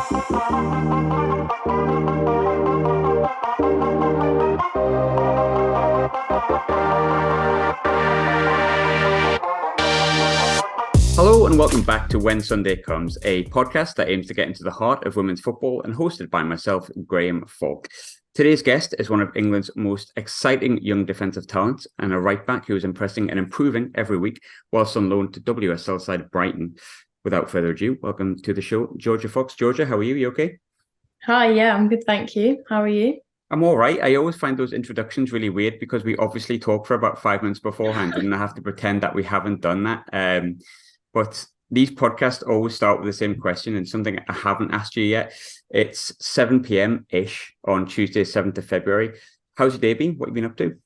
Hello and welcome back to When Sunday Comes, a podcast that aims to get into the heart of women's football and hosted by myself, Graham Falk. Today's guest is one of England's most exciting young defensive talents and a right-back who is impressing and improving every week whilst on loan to WSL side Brighton. Without further ado, welcome to the show, Jorja Fox. Jorja, how are you? You okay? Hi, yeah, I'm good, thank you. How are you? I'm all right. I always find those introductions really weird because we obviously talk for about 5 minutes beforehand and I have to pretend that we haven't done that. But these podcasts always start with the same question and something I haven't asked you yet. It's 7 p.m-ish on Tuesday, 7th of February. How's your day been? What have you been up to?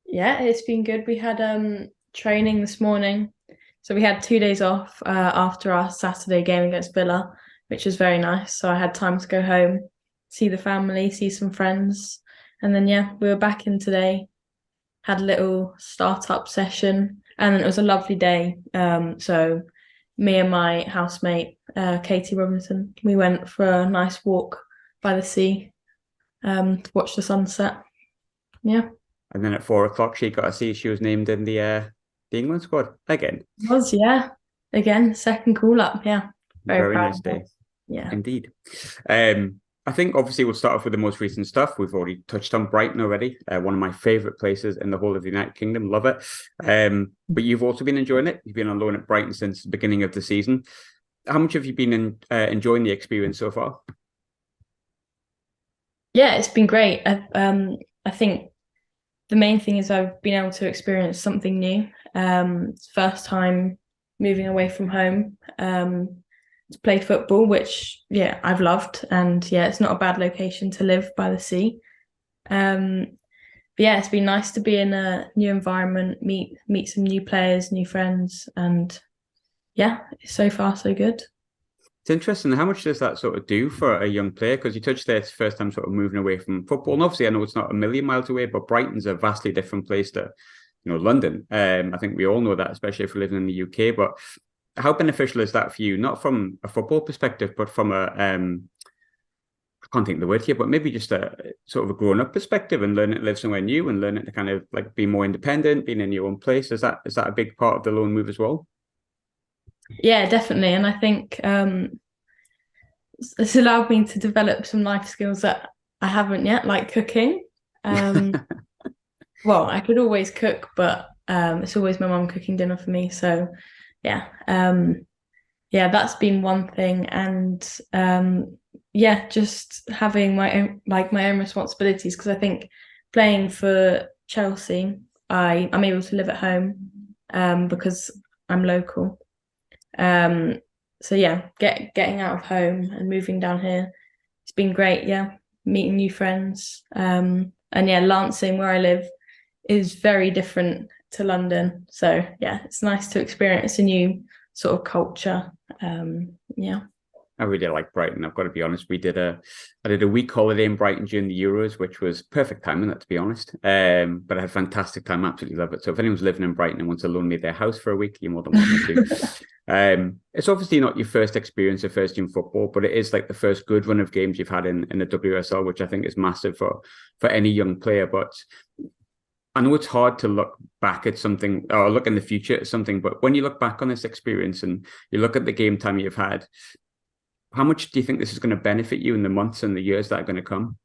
Yeah, it's been good. We had training this morning. So we had 2 days off after our Saturday game against Villa, which was very nice. So I had time to go home, see the family, see some friends. And then, yeah, we were back in today, had a little startup session. And it was a lovely day. So me and my housemate, Katie Robinson, we went for a nice walk by the sea to watch the sunset. Yeah. And then at 4 o'clock, she got to see she was named in the England squad again. It was, yeah. Again, second call up. Yeah. Very nice day. Yeah. Indeed. I think obviously we'll start off with the most recent stuff. We've already touched on Brighton already. One of my favourite places in the whole of the United Kingdom. Love it. But you've also been enjoying it. You've been on loan at Brighton since the beginning of the season. How much have you been enjoying the experience so far? Yeah, it's been great. I think the main thing is I've been able to experience something new. First time moving away from home. To play football, which I've loved, and it's not a bad location to live by the sea. But it's been nice to be in a new environment, meet some new players, new friends, and so far so good. It's interesting. How much does that sort of do for a young player? Because you touched there, it's the first time sort of moving away from football, and obviously I know it's not a million miles away, but Brighton's a vastly different place to, London. I think we all know that, especially if we're living in the UK. But how beneficial is that for you? Not from a football perspective, but from a I can't think of the word here, but maybe just a sort of a grown-up perspective and learning to live somewhere new and learning to kind of like be more independent, being in your own place. Is that a big part of the loan move as well? Yeah, definitely. And I think it's allowed me to develop some life skills that I haven't yet, like cooking. Well, I could always cook, but it's always my mum cooking dinner for me. So that's been one thing. And just having my own responsibilities, because I think playing for Chelsea, I'm able to live at home because I'm local. Getting out of home and moving down here, it's been great. Meeting new friends, and Lancing, where I live, is very different to London, so it's nice to experience a new sort of culture. I really like Brighton. I've got to be honest. I did a week holiday in Brighton during the Euros, which was perfect timing, to be honest. But I had a fantastic time. Absolutely love it. So if anyone's living in Brighton and wants to loan me their house for a week, you're more than welcome to. It's obviously not your first experience of first team football, but it is like the first good run of games you've had in the WSL, which I think is massive for any young player. But I know it's hard to look back at something or look in the future at something, but when you look back on this experience and you look at the game time you've had, how much do you think this is going to benefit you in the months and the years that are going to come?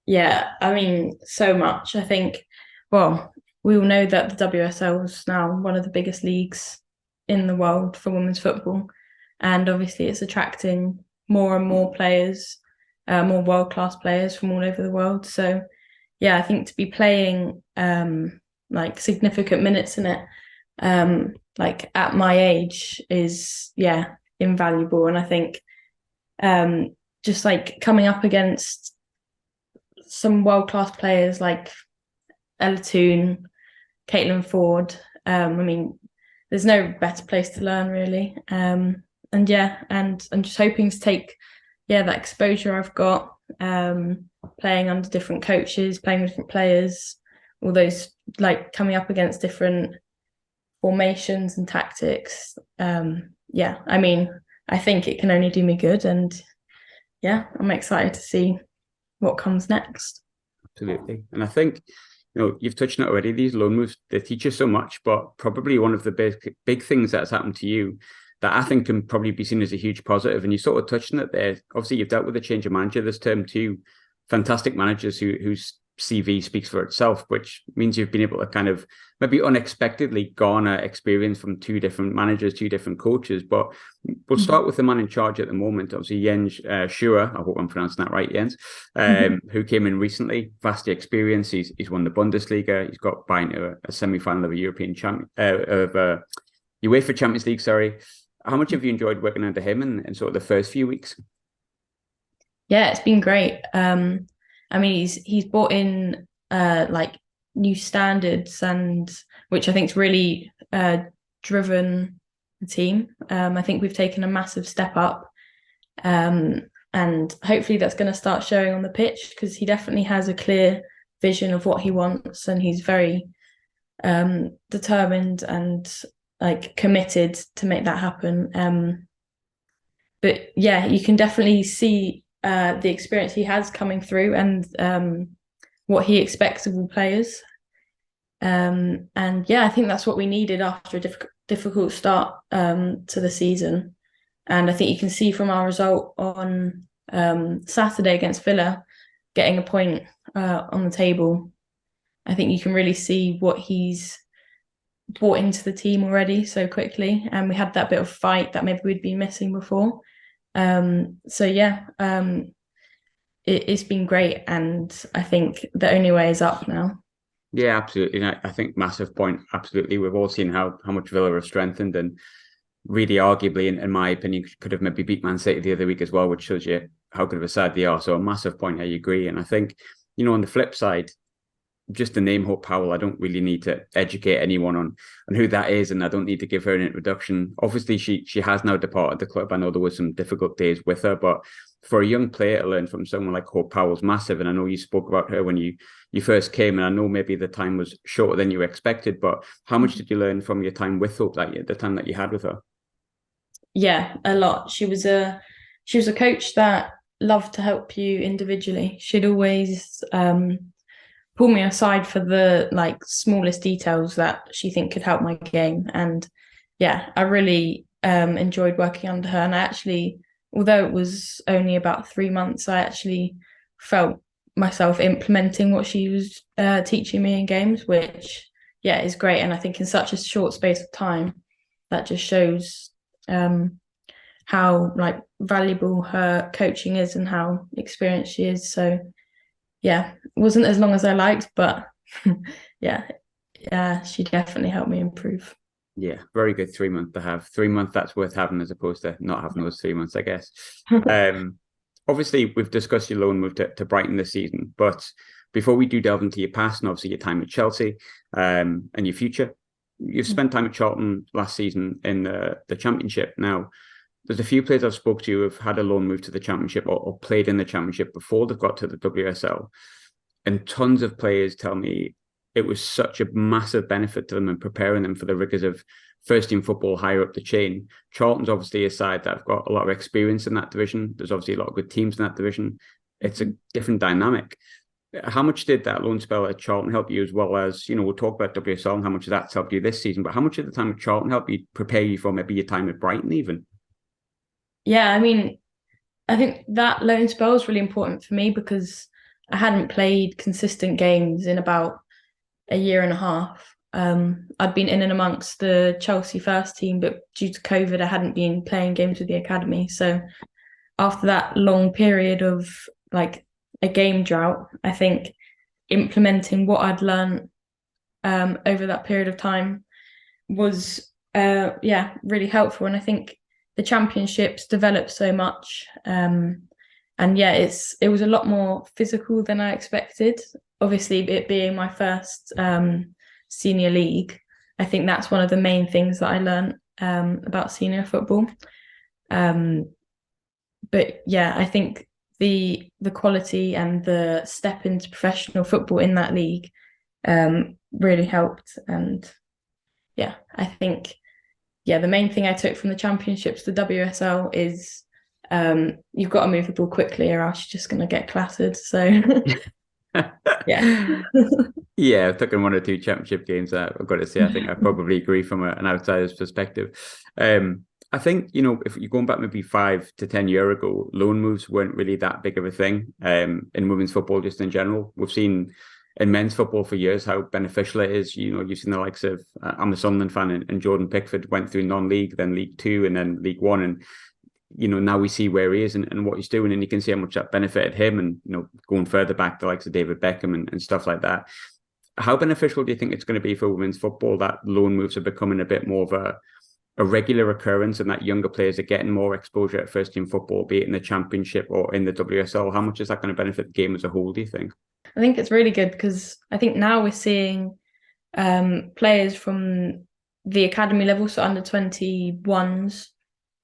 Yeah, I mean, so much. I think, well, we all know that the WSL is now one of the biggest leagues in the world for women's football. And obviously it's attracting more and more players, more world-class players from all over the world. So, I think to be playing significant minutes in it, at my age is, invaluable. And I think just like coming up against some world-class players like Ella Toone, Caitlin Ford, there's no better place to learn, really. And I'm just hoping to take that exposure I've got, playing under different coaches, playing with different players, all those, like, coming up against different formations and tactics. I think it can only do me good. And yeah, I'm excited to see what comes next. Absolutely. And I think, you've touched on it already. These loan moves, they teach you so much, but probably one of the big things that's happened to you that I think can probably be seen as a huge positive. And you sort of touched on it there. Obviously, you've dealt with a change of manager this term too. Fantastic managers whose CV speaks for itself, which means you've been able to kind of maybe unexpectedly garner experience from two different managers, two different coaches. But we'll start with the man in charge at the moment, obviously Jens Scheuer. I hope I'm pronouncing that right, Jens, who came in recently, vast experience. He's won the Bundesliga. He's got Bayern to a semi-final of a European champion of UEFA Champions League. Sorry. How much have you enjoyed working under him in sort of the first few weeks? Yeah, it's been great. I mean, he's brought in like new standards, and which I think's really driven the team. I think we've taken a massive step up, and hopefully that's going to start showing on the pitch, because he definitely has a clear vision of what he wants, and he's very determined and like committed to make that happen. But yeah, you can definitely see the experience he has coming through, and what he expects of all players. And yeah, I think that's what we needed after a difficult start to the season. And I think you can see from our result on Saturday against Villa, getting a point on the table, I think you can really see what he's brought into the team already so quickly. And we had that bit of fight that maybe we'd been missing before. So yeah, it's been great, and I think the only way is up now. Yeah, absolutely. And I think massive point. Absolutely. We've all seen how much Villa have strengthened, and really arguably, in my opinion, could have maybe beat Man City the other week as well, which shows you how good of a side they are. So a massive point. I agree. And I think, on the flip side, just the name Hope Powell, I don't really need to educate anyone on who that is, and I don't need to give her an introduction. Obviously, she has now departed the club. I know there were some difficult days with her, but for a young player to learn from someone like Hope Powell's massive. And I know you spoke about her when you first came, and I know maybe the time was shorter than you expected, but how much did you learn from your time with Hope, the time that you had with her? Yeah, a lot. She was a coach that loved to help you individually. She'd always pull me aside for the like smallest details that she think could help my game. And yeah, I really enjoyed working under her. And I actually, although it was only about 3 months, I actually felt myself implementing what she was teaching me in games, which yeah, is great. And I think in such a short space of time, that just shows how like valuable her coaching is and how experienced she is. So yeah, it wasn't as long as I liked, but yeah, she definitely helped me improve. Yeah, very good 3 month to have. 3 month that's worth having, as opposed to not having those 3 months, I guess. Obviously, we've discussed your loan move to Brighton this season, but before we do delve into your past and obviously your time at Chelsea and your future, you've spent time at Charlton last season in the Championship. Now, there's a few players I've spoke to who have had a loan move to the Championship or played in the Championship before they've got to the WSL. And tons of players tell me it was such a massive benefit to them in preparing them for the rigors of first team football higher up the chain. Charlton's obviously a side that have got a lot of experience in that division. There's obviously a lot of good teams in that division. It's a different dynamic. How much did that loan spell at Charlton help you, as well as, we'll talk about WSL and how much of that's helped you this season, but how much of the time at Charlton helped you prepare you for maybe your time at Brighton even? Yeah, I mean, I think that loan spell was really important for me because I hadn't played consistent games in about a year and a half. I'd been in and amongst the Chelsea first team, but due to COVID, I hadn't been playing games with the academy. So after that long period of like a game drought, I think implementing what I'd learned over that period of time was really helpful. And I think the championships developed so much. And yeah, it was a lot more physical than I expected. Obviously, it being my first senior league, I think that's one of the main things that I learned about senior football. But yeah, I think the quality and the step into professional football in that league really helped. And yeah, I think yeah, the main thing I took from the championships, the WSL, is you've got to move the ball quickly or else you're just going to get clattered. So yeah. Yeah, I've taken 1 or 2 championship games. I've got to say, I think I probably agree from an outsider's perspective. I think, if you're going back maybe 5 to 10 years ago, loan moves weren't really that big of a thing in women's football, just in general. We've seen in men's football for years how beneficial it is. You've seen the likes of, I'm a Sunderland fan, and Jordan Pickford went through non-league, then League Two, and then League One. And now we see where he is and what he's doing, and you can see how much that benefited him. And going further back, the likes of David Beckham and stuff like that. How beneficial do you think it's going to be for women's football that loan moves are becoming a bit more of a regular occurrence, and that younger players are getting more exposure at first team football, be it in the championship or in the WSL? How much is that going to benefit the game as a whole, do you think? I think it's really good because I think now we're seeing players from the academy level, so under 21s,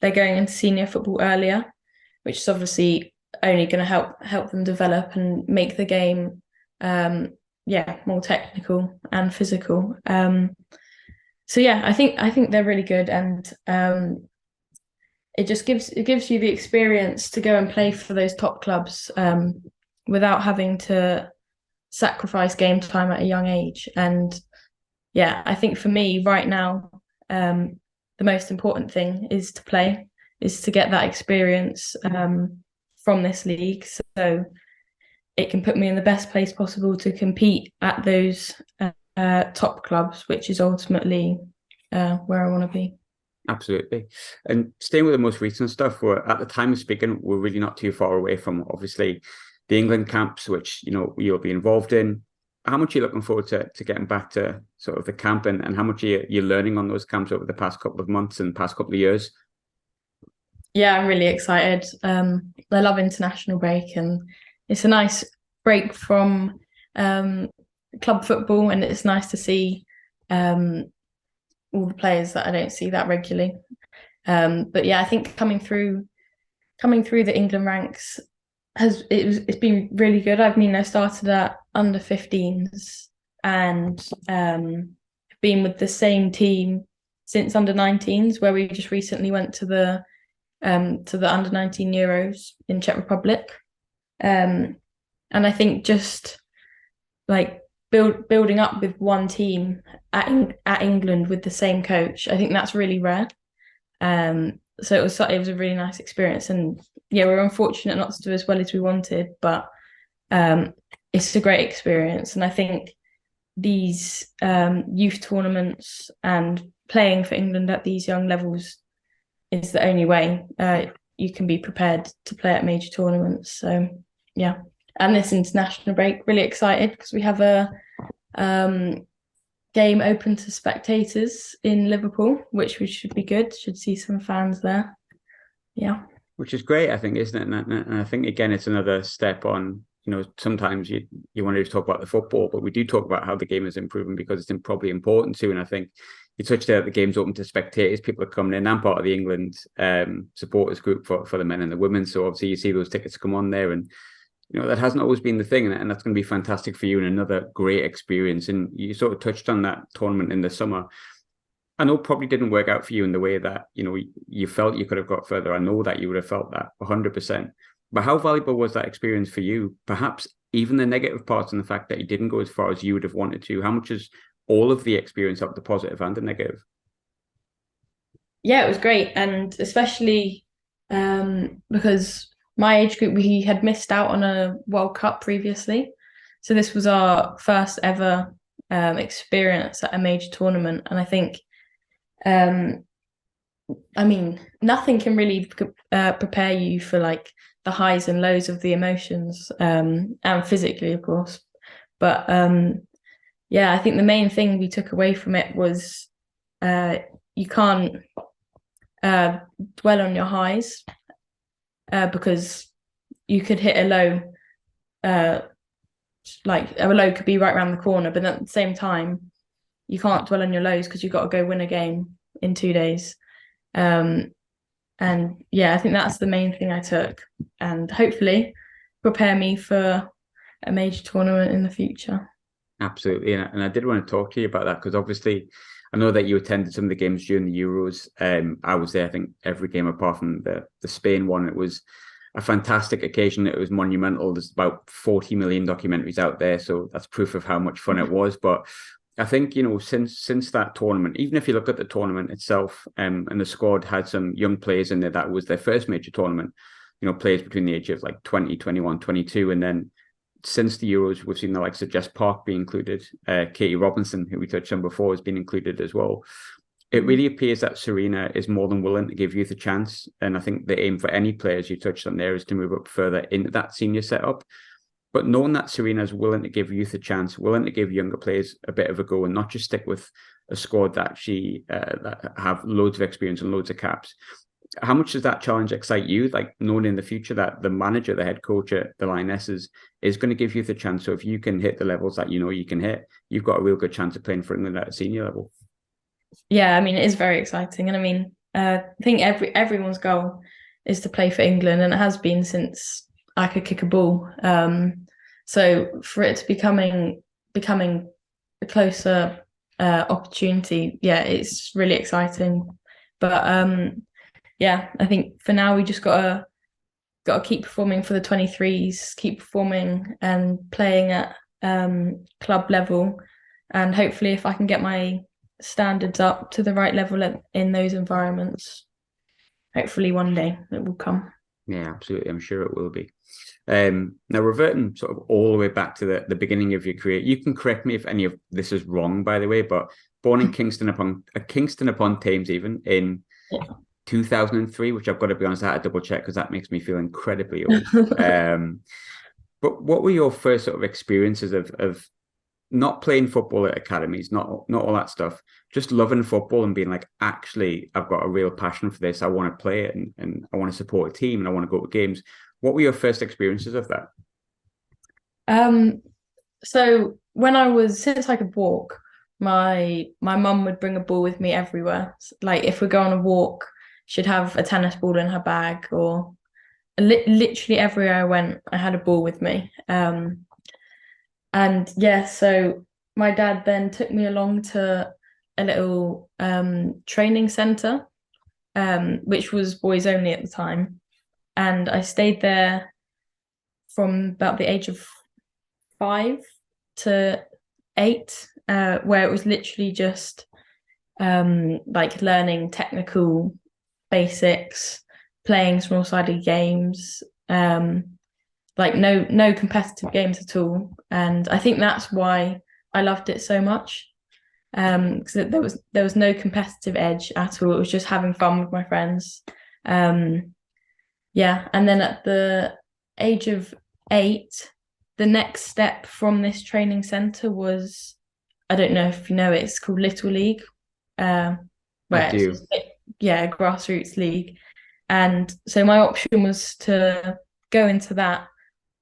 they're going into senior football earlier, which is obviously only going to help them develop and make the game more technical and physical. So yeah, I think they're really good, and it gives you the experience to go and play for those top clubs without having to sacrifice game time at a young age. And yeah, I think for me right now, the most important thing is to get that experience from this league, so it can put me in the best place possible to compete at those top clubs, which is ultimately where I want to be. Absolutely. And staying with the most recent stuff, at the time of speaking, we're really not too far away from, obviously, the England camps, which you'll be involved in. How much are you looking forward to getting back to sort of the camp, and how much are you learning on those camps over the past couple of months and past couple of years? Yeah, I'm really excited. I love international break, and it's a nice break from club football, and it's nice to see all the players that I don't see that regularly. But yeah, I think coming through the England ranks it's been really good. I started at under 15s and been with the same team since under 19s, where we just recently went to the under 19 Euros in Czech Republic. And I think just like building up with one team at England with the same coach, I think that's really rare. So it was a really nice experience, and yeah, we were unfortunate not to do as well as we wanted, but it's a great experience. And I think these youth tournaments and playing for England at these young levels is the only way you can be prepared to play at major tournaments. So yeah, and this international break, really excited because we have a game open to spectators in Liverpool, which should be good. Should see some fans there. Yeah. Which is great, I think, isn't it? And I think, again, it's another step on, sometimes you want to just talk about the football, but we do talk about how the game is improving because it's probably important too. And I think you touched there, the game's open to spectators. People are coming in. I'm part of the England supporters group for the men and the women. So obviously you see those tickets come on there, and that hasn't always been the thing, and that's going to be fantastic for you and another great experience. And you sort of touched on that tournament in the summer. I know it probably didn't work out for you in the way that, you felt you could have got further. I know that you would have felt that 100%. But how valuable was that experience for you? Perhaps even the negative parts and the fact that you didn't go as far as you would have wanted to. How much is all of the experience of the positive and the negative? Yeah, it was great. And especially because my age group, we had missed out on a World Cup previously. So this was our first ever experience at a major tournament. And I think, nothing can really prepare you for like the highs and lows of the emotions, and physically, of course. But I think the main thing we took away from it was you can't dwell on your highs because you could hit a low, like a low could be right around the corner, but at the same time, you can't dwell on your lows because you've got to go win a game in 2 days. And yeah, I think that's the main thing I took, and hopefully prepare me for a major tournament in the future. Absolutely. And I did want to talk to you about that because obviously I know that you attended some of the games during the Euros. I was there, I think, every game apart from the Spain one. It was a fantastic occasion. It was monumental. There's about 40 million documentaries out there, so that's proof of how much fun it was. But I think, since that tournament, even if you look at the tournament itself, and the squad had some young players in there, that was their first major tournament, players between the age of like 20, 21, 22. And then since the Euros, we've seen the likes of Jess Park be included. Katie Robinson, who we touched on before, has been included as well. It really appears that Serena is more than willing to give youth a chance. And I think the aim for any players you touched on there is to move up further into that senior setup. But knowing that Serena is willing to give youth a chance, willing to give younger players a bit of a go and not just stick with a squad that that have loads of experience and loads of caps. How much does that challenge excite you? Like knowing in the future that the manager, the head coach at the Lionesses is going to give you the chance. So if you can hit the levels that you can hit, you've got a real good chance of playing for England at a senior level. Yeah, I mean, it is very exciting. And I mean, I think everyone's goal is to play for England, and it has been since I could kick a ball. So for it to becoming a closer opportunity, yeah, it's really exciting. But yeah, I think for now we just gotta keep performing for the 23s, keep performing and playing at club level, and hopefully if I can get my standards up to the right level in those environments, hopefully one day it will come. Yeah, absolutely. I'm sure it will be. Now, reverting sort of all the way back to the beginning of your career, you can correct me if any of this is wrong, by the way, but born in Kingston upon Thames even in 2003, which I've got to be honest, I had to double check because that makes me feel incredibly old. But what were your first sort of experiences of not playing football at academies, not all that stuff, just loving football and being like, actually, I've got a real passion for this. I want to play it and I want to support a team and I want to go to games. What were your first experiences of that? So since I could walk, my mum would bring a ball with me everywhere. Like if we go on a walk, she'd have a tennis ball in her bag, or literally everywhere I went, I had a ball with me. And yeah, so my dad then took me along to a little training centre, which was boys only at the time. And I stayed there from about the age of 5 to 8, where it was literally just like learning technical basics, playing small-sided games, like no competitive games at all. And I think that's why I loved it so much, because there was no competitive edge at all. It was just having fun with my friends. Yeah, and then at the age of 8, the next step from this training centre was, I don't know if you know it, it's called Little League, where I do. Yeah, grassroots league. And so my option was to go into that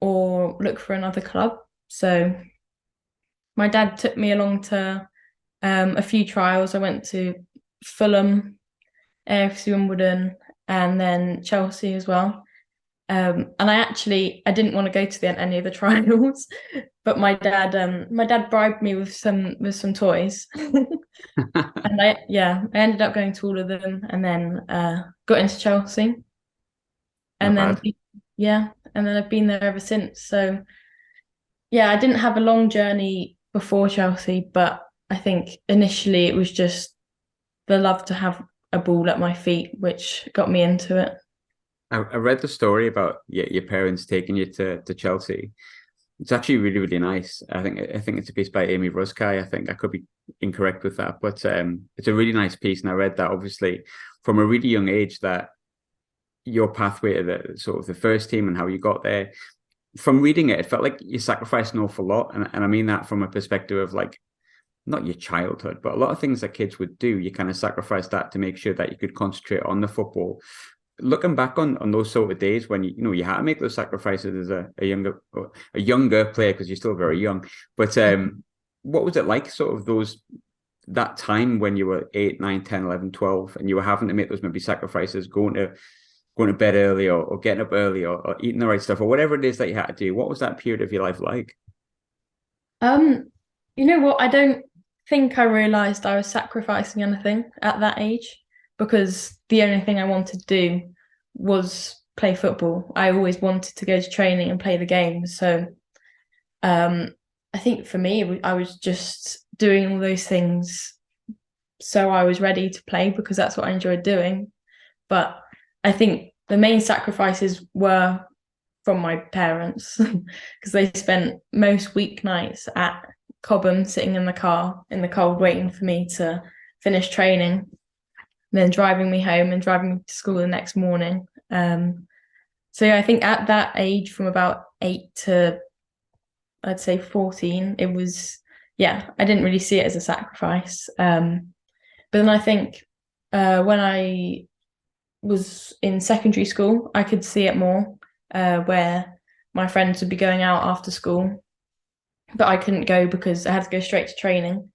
or look for another club. So my dad took me along to a few trials. I went to Fulham, AFC Wimbledon, and then Chelsea as well. And I didn't want to go to any of the trials, but my dad bribed me with some toys, and I ended up going to all of them, and then got into Chelsea, and then and then I've been there ever since. So yeah, I didn't have a long journey before Chelsea, but I think initially it was just the love to have a ball at my feet, which got me into it. I read the story about your parents taking you to Chelsea. It's actually really, really nice. I think it's a piece by Amy Ruskai. I think I could be incorrect with that, but it's a really nice piece. And I read that obviously from a really young age that your pathway to the sort of the first team and how you got there. From reading it, it felt like you sacrificed an awful lot, and I mean that from a perspective of like not your childhood, but a lot of things that kids would do. You kind of sacrifice that to make sure that you could concentrate on the football. Looking back on those sort of days when you had to make those sacrifices as a younger player, because you're still very young, but what was it like, sort of that time when you were 8, 9, 10, 11, 12, and you were having to make those maybe sacrifices, going to bed early or getting up early or eating the right stuff or whatever it is that you had to do? What was that period of your life like? You know what, I don't think I realised I was sacrificing anything at that age, because the only thing I wanted to do was play football. I always wanted to go to training and play the game. So I think for me, I was just doing all those things so I was ready to play, because that's what I enjoyed doing. But I think the main sacrifices were from my parents, because they spent most weeknights at Cobham sitting in the car in the cold waiting for me to finish training, and then driving me home and driving me to school the next morning. So yeah, I think at that age, from about 8 to I'd say 14, it was, I didn't really see it as a sacrifice. But then I think when I was in secondary school, I could see it more, where my friends would be going out after school, but I couldn't go because I had to go straight to training.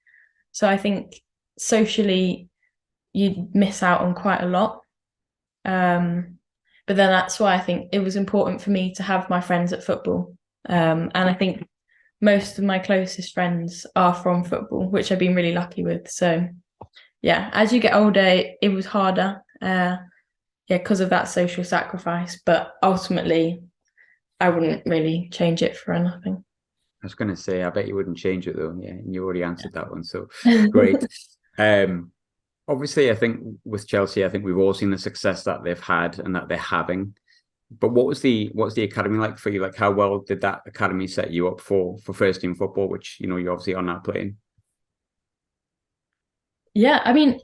So I think socially, you'd miss out on quite a lot. But then that's why I think it was important for me to have my friends at football. And I think most of my closest friends are from football, which I've been really lucky with. So yeah, as you get older, it was harder, because of that social sacrifice. But ultimately, I wouldn't really change it for anything. I was going to say, I bet you wouldn't change it though. Yeah, and you already answered that one. So great. Obviously, I think with Chelsea, I think we've all seen the success that they've had and that they're having. But what's the academy like for you? Like, how well did that academy set you up for first team football, which you obviously are now playing? Yeah, I mean,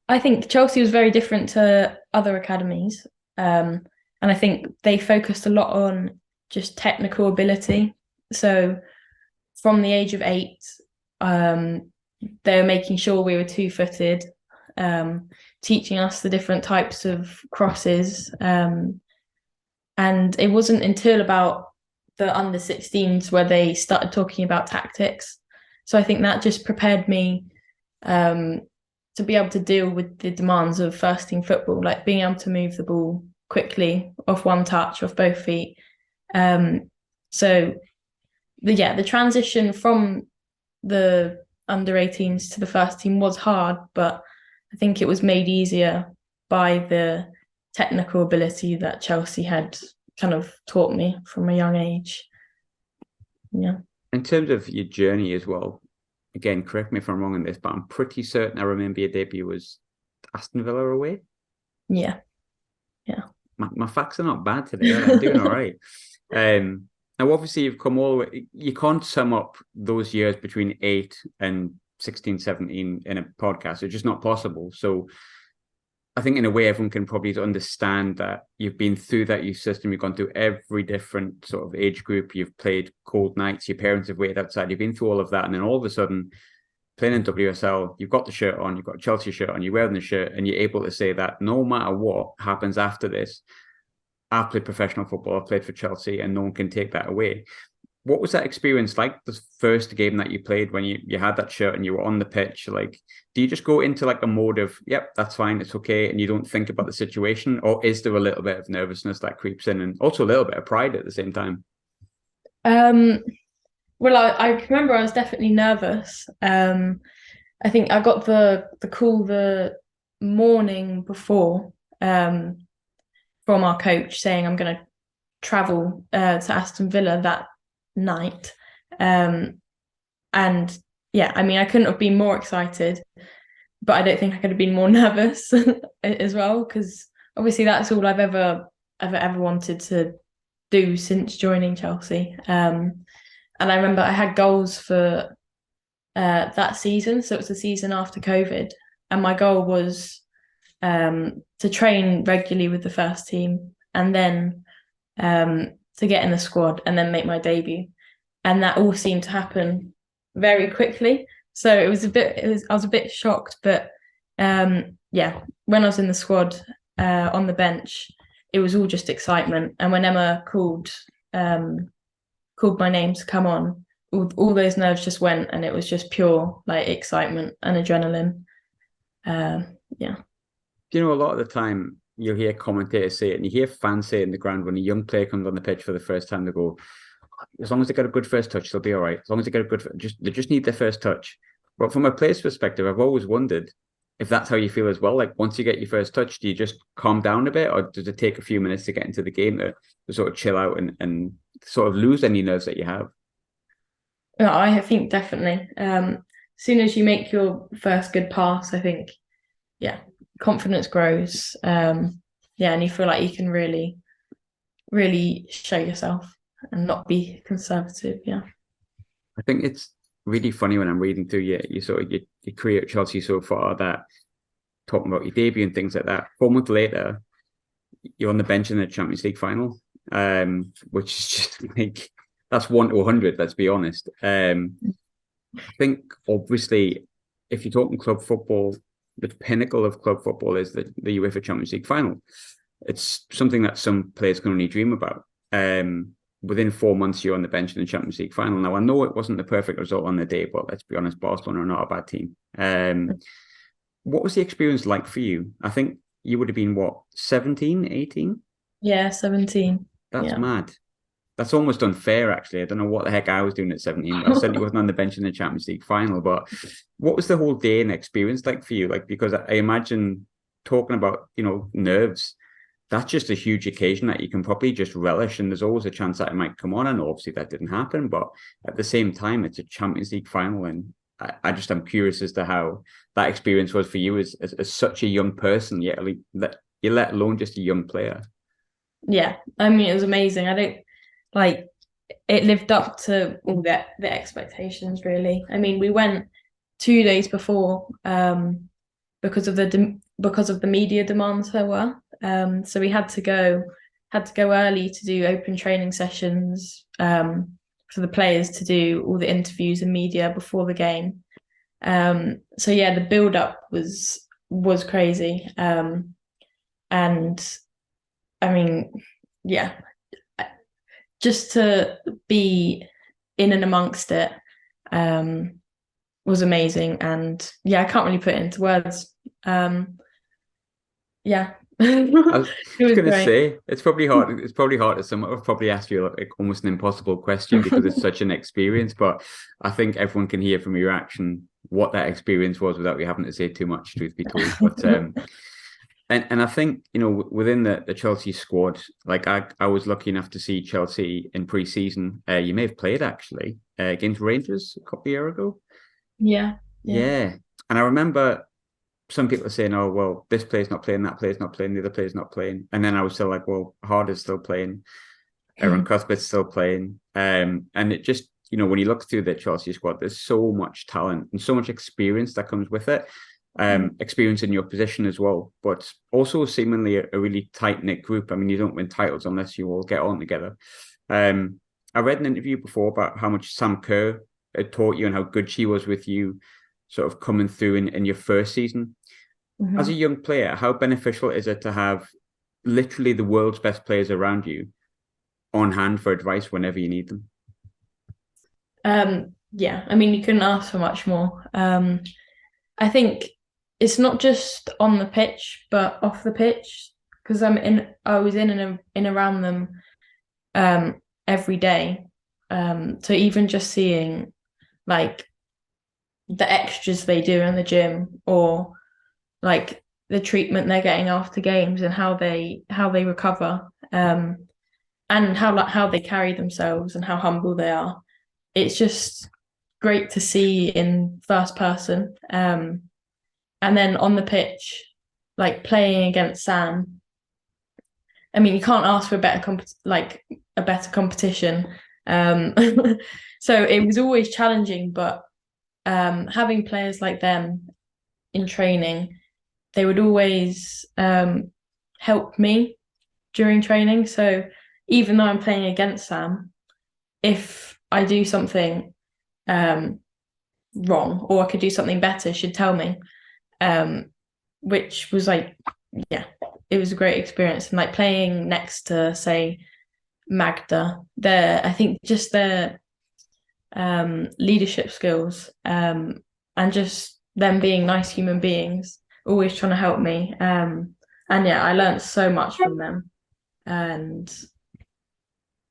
I think Chelsea was very different to other academies, and I think they focused a lot on just technical ability. So from the age of 8, they were making sure we were 2-footed, teaching us the different types of crosses. And it wasn't until about the under 16s where they started talking about tactics. So I think that just prepared me to be able to deal with the demands of first team football, like being able to move the ball quickly off one touch, off both feet. So the transition from the under 18s to the first team was hard, but I think it was made easier by the technical ability that Chelsea had kind of taught me from a young age. Yeah. In terms of your journey as well, again, correct me if I'm wrong on this, but I'm pretty certain I remember your debut was Aston Villa away. Yeah. My facts are not bad today. I'm doing all right. Now, obviously, you've come all the way. You can't sum up those years between 8 and 16, 17 in a podcast. It's just not possible. So I think in a way, everyone can probably understand that you've been through that youth system. You've gone through every different sort of age group. You've played cold nights. Your parents have waited outside. You've been through all of that. And then all of a sudden, playing in WSL, you've got the shirt on, you've got a Chelsea shirt on, you're wearing the shirt, and you're able to say that no matter what happens after this, I've played professional football, I've played for Chelsea, and no one can take that away. What was that experience like, the first game that you played when you had that shirt and you were on the pitch? Like, do you just go into like a mode of, yep, that's fine, it's okay, and you don't think about the situation? Or is there a little bit of nervousness that creeps in, and also a little bit of pride at the same time? Well, I remember I was definitely nervous. I think I got the call the morning before from our coach saying I'm going to travel to Aston Villa that night. And yeah, I mean, I couldn't have been more excited, but I don't think I could have been more nervous as well, because obviously that's all I've ever wanted to do since joining Chelsea. And I remember I had goals for that season. So it was the season after COVID. And my goal was to train regularly with the first team, and then to get in the squad and then make my debut. And that all seemed to happen very quickly. So I was a bit shocked, but yeah, when I was in the squad on the bench, it was all just excitement. And when Emma called my name to come on, all those nerves just went, and it was just pure like excitement and adrenaline. Yeah. You know, a lot of the time you'll hear commentators say it, and you hear fans say it in the ground when a young player comes on the pitch for the first time, they go, as long as they get a good first touch, they'll be all right. As long as they get a good, they just need their first touch. But from a player's perspective, I've always wondered if that's how you feel as well. Like once you get your first touch, do you just calm down a bit, or does it take a few minutes to get into the game to sort of chill out and sort of lose any nerves that you have? No, I think definitely. As soon as you make your first good pass, I think, yeah, confidence grows. Yeah, and you feel like you can really, really show yourself and not be conservative. Yeah. I think it's really funny when I'm reading through your sort of your career at Chelsea so far, that talking about your debut and things like that. 4 months later, you're on the bench in the Champions League final, which is just like that's 1 to 100. Let's be honest. I think obviously, if you're talking club football, the pinnacle of club football is the UEFA Champions League final. It's something that some players can only dream about. Within 4 months, you're on the bench in the Champions League final. Now, I know it wasn't the perfect result on the day, but let's be honest, Barcelona are not a bad team. What was the experience like for you? I think you would have been, what, 17, 18? Yeah, 17. That's Yeah. mad. That's almost unfair, actually. I don't know what the heck I was doing at 17. I certainly wasn't on the bench in the Champions League final. But what was the whole day and experience like for you? Like, because I imagine talking about, nerves, that's just a huge occasion that you can probably just relish. And there's always a chance that it might come on. And obviously that didn't happen. But at the same time, it's a Champions League final. And I'm curious as to how that experience was for you as such a young person, yet let alone just a young player. Yeah. I mean, it was amazing. I don't like it lived up to all the expectations, really. I mean, we went 2 days before because of the media demands there were. So we had to go early to do open training sessions for the players to do all the interviews and media before the game. So yeah, the build up was crazy. And I mean, yeah, just to be in and amongst it was amazing. And yeah, I can't really put it into words. Yeah. I was going to say it's probably hard. It's probably hard to sum up. I've probably asked you like almost an impossible question because it's such an experience. But I think everyone can hear from your action what that experience was without you having to say too much, truth be told. But and I think within the Chelsea squad, like I was lucky enough to see Chelsea in pre-season. You may have played actually against Rangers a couple of years ago. Yeah. And I remember some people are saying, oh, well, this player's not playing, that player's not playing, the other player's not playing. And then I was still like, well, Harder's still playing, Aaron Cuthbert's still playing. And it just, when you look through the Chelsea squad, there's so much talent and so much experience that comes with it. Experience in your position as well, but also seemingly a really tight-knit group. I mean, you don't win titles unless you all get on together. I read an interview before about how much Sam Kerr had taught you and how good she was with you sort of coming through in your first season. Mm-hmm. As a young player, how beneficial is it to have literally the world's best players around you on hand for advice whenever you need them? Yeah, I mean, you couldn't ask for much more. I think it's not just on the pitch, but off the pitch, because I was in and around them every day. So even just seeing like the extras they do in the gym, or like the treatment they're getting after games and how they recover, and how they carry themselves and how humble they are. It's just great to see in first person. And then on the pitch, like playing against Sam, I mean, you can't ask for a better competition. So it was always challenging, but having players like them in training, they would always help me during training. So even though I'm playing against Sam, if I do something wrong or I could do something better, she'd tell me, which was like, yeah, it was a great experience. And like playing next to, say, Magda, I think just their leadership skills and just them being nice human beings, always trying to help me. And yeah, I learned so much from them. And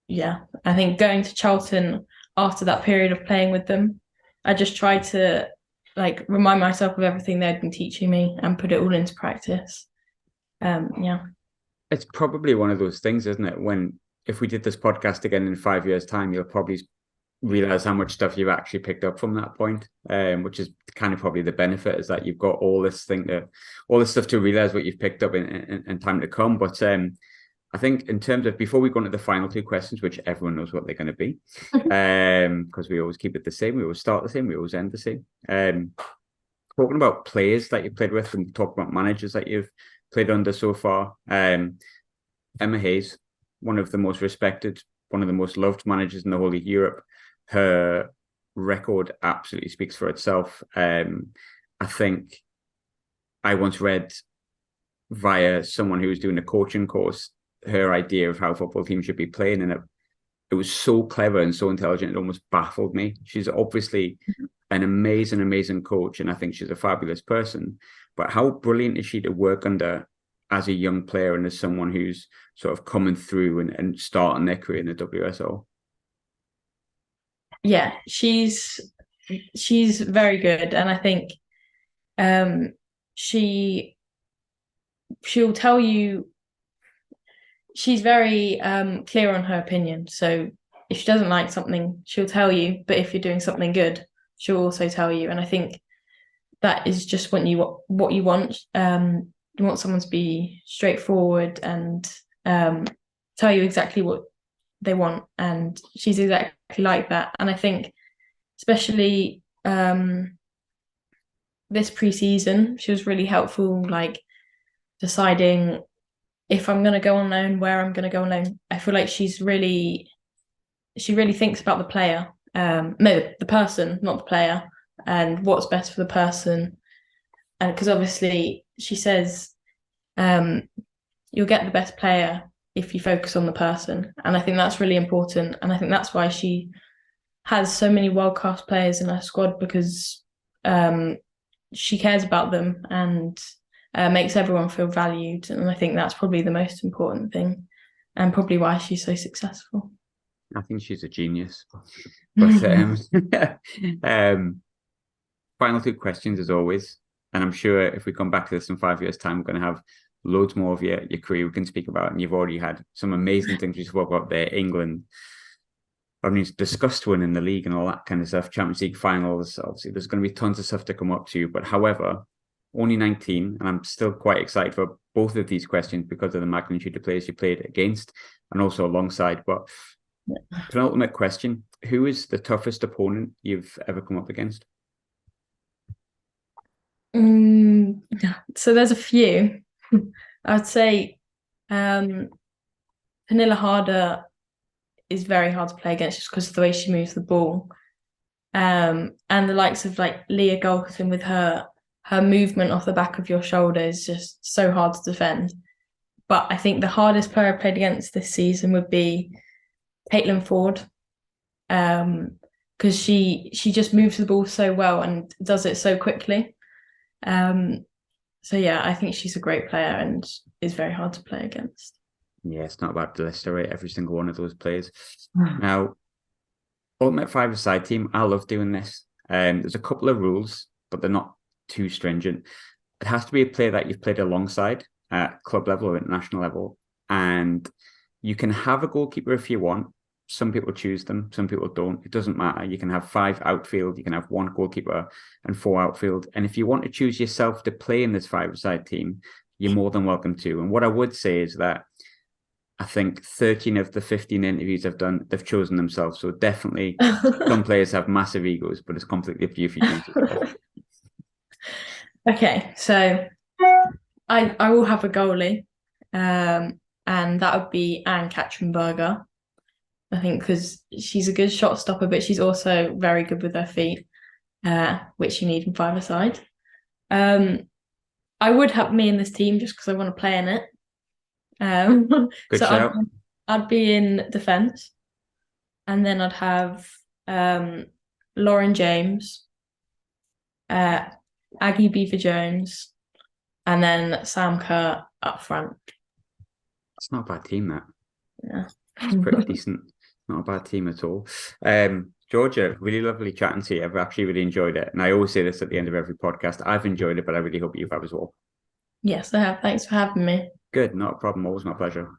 yeah, I think going to Charlton after that period of playing with them, I just tried to like remind myself of everything they'd been teaching me and put it all into practice. Yeah. It's probably one of those things, isn't it? If we did this podcast again in 5 years' time, you'll probably realize how much stuff you've actually picked up from that point, which is kind of probably the benefit, is that you've got all this stuff to realize what you've picked up in time to come. But I think in terms of, before we go into the final two questions, which everyone knows what they're going to be, because we always keep it the same, we always start the same, we always end the same. Talking about players that you played with and talking about managers that you've played under so far, Emma Hayes, one of the most respected, one of the most loved managers in the whole of Europe. Her record absolutely speaks for itself. I think I once read via someone who was doing a coaching course her idea of how football teams should be playing, and it was so clever and so intelligent, it almost baffled me. She's obviously an amazing coach, and I think she's a fabulous person. But how brilliant is she to work under as a young player and as someone who's sort of coming through and starting their career in the WSL? Yeah, she's very good, and I think she'll tell you. She's very clear on her opinion. So if she doesn't like something, she'll tell you. But if you're doing something good, she'll also tell you. And I think that is just what you want. You want someone to be straightforward and tell you exactly what they want. And she's exactly like that. And I think especially this pre-season, she was really helpful, like deciding if I'm going to go on loan, where I'm going to go on loan. I feel like she really thinks about the player, the person, not the player, and what's best for the person. And because obviously she says you'll get the best player if you focus on the person. And I think that's really important. And I think that's why she has so many world-class players in her squad, because she cares about them and makes everyone feel valued. And I think that's probably the most important thing, and probably why she's so successful. I think she's a genius. But final two questions as always. And I'm sure if we come back to this in 5 years' time, we're going to have loads more of your career we can speak about. And you've already had some amazing things we spoke about there. England, I mean, discussed winning the league and all that kind of stuff. Champions League finals, obviously, there's going to be tons of stuff to come up to. But however, only 19, and I'm still quite excited for both of these questions because of the magnitude of players you played against and also alongside. But penultimate question, who is the toughest opponent you've ever come up against? So there's a few. I'd say Pernilla Harder is very hard to play against just because of the way she moves the ball. And the likes of like Leah Golson with her movement off the back of your shoulder is just so hard to defend. But I think the hardest player I played against this season would be Caitlin Ford, because she just moves the ball so well and does it so quickly. So yeah, I think she's a great player and is very hard to play against. Yeah, it's not about to list every single one of those players. Now, Ultimate Five-a-side team, I love doing this. There's a couple of rules, but they're not too stringent. It has to be a player that you've played alongside at club level or international level. And you can have a goalkeeper if you want. Some people choose them, some people don't. It doesn't matter. You can have 5 outfield, you can have 1 goalkeeper and 4 outfield. And if you want to choose yourself to play in this 5-a-side team, you're more than welcome to. And what I would say is that I think 13 of the 15 interviews I've done, they've chosen themselves. So definitely some players have massive egos, but it's completely up to you if you choose yourself. Okay, so I will have a goalie, and that would be Anne Katzenberger. I think because she's a good shot stopper, but she's also very good with her feet, which you need in 5-a-side. I would have me in this team just because I want to play in it. Good so shout. I'd be in defence, and then I'd have Lauren James, Aggie Beaver-Jones, and then Sam Kerr up front. It's not a bad team, that. Yeah. It's pretty decent. Not a bad team at all. Jorja, really lovely chatting to you. I've actually really enjoyed it. And I always say this at the end of every podcast. I've enjoyed it, but I really hope you have as well. Yes, I have. Thanks for having me. Good, not a problem. Always my pleasure.